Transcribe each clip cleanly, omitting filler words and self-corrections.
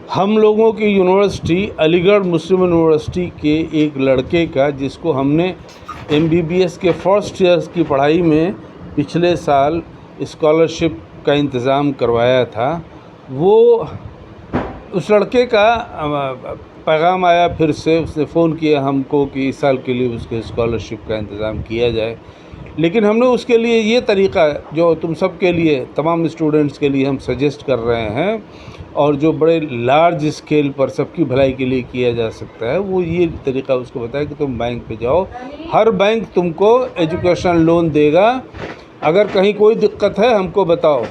हम लोगों की यूनिवर्सिटी अलीगढ़ मुस्लिम यूनिवर्सिटी के एक लड़के का, जिसको हमने एमबीबीएस के फर्स्ट ईयर्स की पढ़ाई में पिछले साल स्कॉलरशिप का इंतज़ाम करवाया था, वो उस लड़के का पैगाम आया फिर से। उसने फ़ोन किया हमको कि इस साल के लिए उसके स्कॉलरशिप का इंतज़ाम किया जाए। लेकिन हमने उसके लिए ये तरीक़ा जो तुम सब के लिए, तमाम स्टूडेंट्स के लिए हम सजेस्ट कर रहे हैं और जो बड़े लार्ज स्केल पर सबकी भलाई के लिए किया जा सकता है, वो ये तरीक़ा उसको बताया कि तुम बैंक पे जाओ, हर बैंक तुमको एजुकेशन लोन देगा, अगर कहीं कोई दिक्कत है हमको बताओ।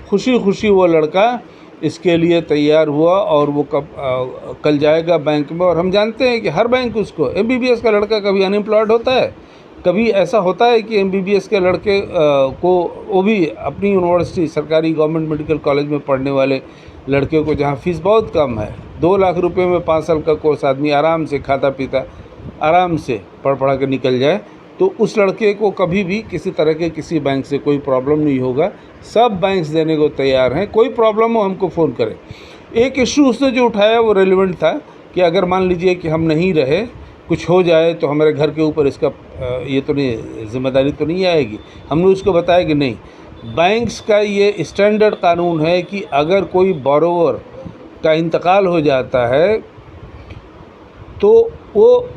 खुशी खुशी वो लड़का इसके लिए तैयार हुआ और वो कल जाएगा बैंक में। और हम जानते हैं कि हर बैंक उसको, एमबीबीएस का लड़का कभी अनएम्प्लॉयड होता है, कभी ऐसा होता है कि एमबीबीएस के लड़के को, वो भी अपनी यूनिवर्सिटी सरकारी गवर्नमेंट मेडिकल कॉलेज में पढ़ने वाले लड़के को, जहाँ फ़ीस बहुत कम है, 2 लाख रुपए में 5 साल का कोर्स आदमी आराम से खाता पीता आराम से पढ़ के निकल जाए, तो उस लड़के को कभी भी किसी तरह के किसी बैंक से कोई प्रॉब्लम नहीं होगा। सब बैंक्स देने को तैयार हैं, कोई प्रॉब्लम हो हमको फ़ोन करें। एक इशू उसने जो उठाया वो रेलिवेंट था कि अगर मान लीजिए कि हम नहीं रहे, कुछ हो जाए तो हमारे घर के ऊपर इसका ये तो नहीं, जिम्मेदारी तो नहीं आएगी। हमने उसको बताया कि नहीं, बैंक्स का ये स्टैंडर्ड कानून है कि अगर कोई बोरोवर का इंतकाल हो जाता है तो वो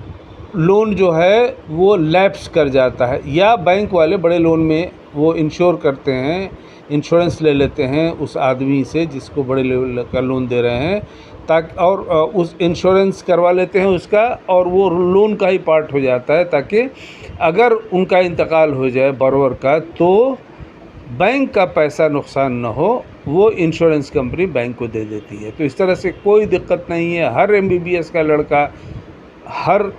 लोन जो है वो लैप्स कर जाता है, या बैंक वाले बड़े लोन में वो इंश्योर करते हैं, इंश्योरेंस ले लेते हैं उस आदमी से जिसको बड़े लेवल का लोन दे रहे हैं, ताकि और उस इंश्योरेंस करवा लेते हैं उसका, और वो लोन का ही पार्ट हो जाता है, ताकि अगर उनका इंतकाल हो जाए बोरोवर का तो बैंक का पैसा नुकसान न हो, वो इंश्योरेंस कंपनी बैंक को दे देती है। तो इस तरह से कोई दिक्कत नहीं है। हर एमबीबीएस का लड़का, हर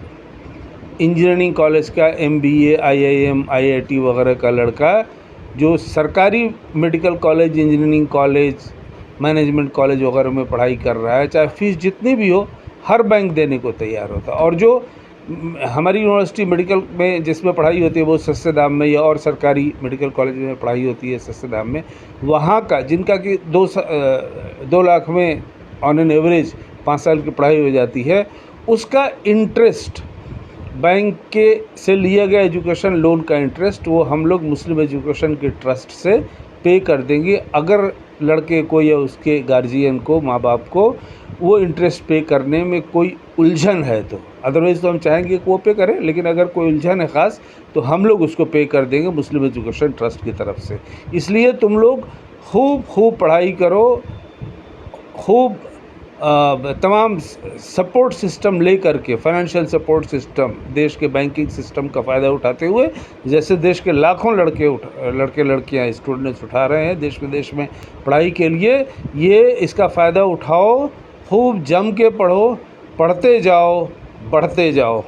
इंजीनियरिंग कॉलेज का, एमबीए, आईआईएम, आईआईटी वगैरह का लड़का जो सरकारी medical college, engineering college, management college वगैरह में पढ़ाई कर रहा है, चाहे फ़ीस जितनी भी हो, हर बैंक देने को तैयार होता है। और जो हमारी यूनिवर्सिटी मेडिकल में जिसमें पढ़ाई होती है वो सस्ते दाम में, या और सरकारी मेडिकल कॉलेज में पढ़ाई होती है सस्ते दाम में, वहाँ का जिनका कि 2 लाख में ऑन एन एवरेज 5 साल की पढ़ाई हो जाती है, उसका इंटरेस्ट, बैंक के से लिया गया एजुकेशन लोन का इंटरेस्ट, वो हम लोग मुस्लिम एजुकेशन के ट्रस्ट से पे कर देंगे। अगर लड़के को या उसके गार्जियन को, माँ बाप को वो इंटरेस्ट पे करने में कोई उलझन है तो, अदरवाइज़ तो हम चाहेंगे कि वो पे करें, लेकिन अगर कोई उलझन है ख़ास तो हम लोग उसको पे कर देंगे मुस्लिम एजुकेशन ट्रस्ट की तरफ से। इसलिए तुम लोग खूब पढ़ाई करो, खूब तमाम सपोर्ट सिस्टम ले करके, फाइनेंशियल सपोर्ट सिस्टम, देश के बैंकिंग सिस्टम का फ़ायदा उठाते हुए, जैसे देश के लाखों लड़के लड़कियां स्टूडेंट्स उठा रहे हैं देश विदेश में पढ़ाई के लिए, ये इसका फ़ायदा उठाओ, खूब जम के पढ़ो, पढ़ते जाओ, बढ़ते जाओ।